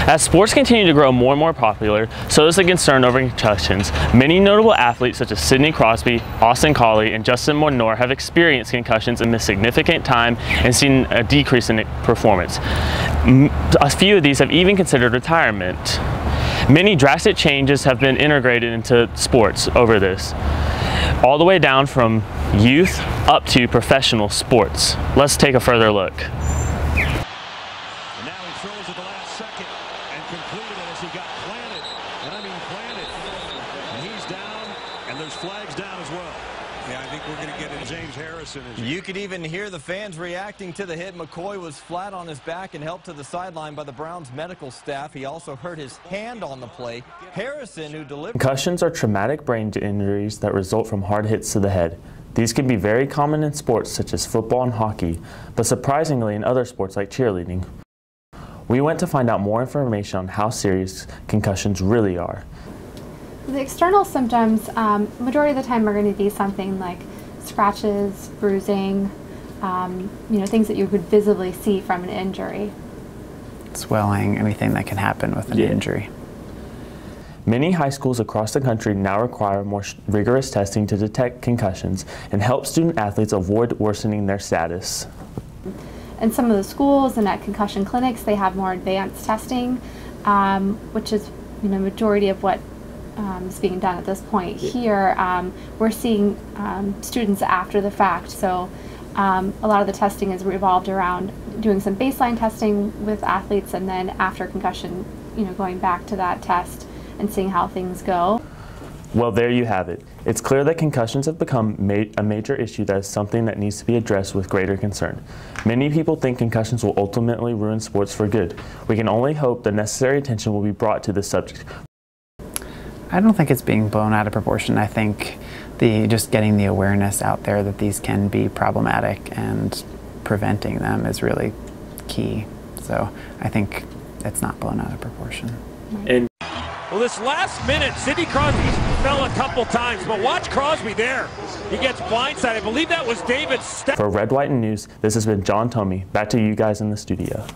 As sports continue to grow more and more popular, so is the concern over concussions. Many notable athletes such as Sidney Crosby, Austin Collie, and Justin Mornor have experienced concussions and missed significant time and seen a decrease in performance. A few of these have even considered retirement. Many drastic changes have been integrated into sports over this, all the way down from youth up to professional sports. Let's take a further look. And now he throws at the last second and completed it as he got planted. And I mean planted. And he's down, and there's flags down as well. Yeah, I think we're going to get in James Harrison. You could even hear the fans reacting to the hit. McCoy was flat on his back and helped to the sideline by the Browns medical staff. He also hurt his hand on the play. Harrison, who delivered... Concussions are traumatic brain injuries that result from hard hits to the head. These can be very common in sports such as football and hockey, but surprisingly in other sports like cheerleading. We went to find out more information on how serious concussions really are. The external symptoms, majority of the time, are going to be something like scratches, bruising, things that you could visibly see from an injury. Swelling, anything that can happen with an injury. Many high schools across the country now require more rigorous testing to detect concussions and help student athletes avoid worsening their status. In some of the schools and at concussion clinics, they have more advanced testing, which is majority of what is being done at this point. Here, we're seeing students after the fact, so a lot of the testing is revolved around doing some baseline testing with athletes, and then after concussion, going back to that test and seeing how things go. Well, there you have it. It's clear that concussions have become a major issue that is something that needs to be addressed with greater concern. Many people think concussions will ultimately ruin sports for good. We can only hope the necessary attention will be brought to this subject. I don't think it's being blown out of proportion. I think just getting the awareness out there that these can be problematic and preventing them is really key. So I think it's not blown out of proportion. Well, this last minute, Sidney Crosby fell a couple times, but watch Crosby there. He gets blindsided. I believe that was David. For Red, White, and News, this has been John Tomey. Back to you guys in the studio.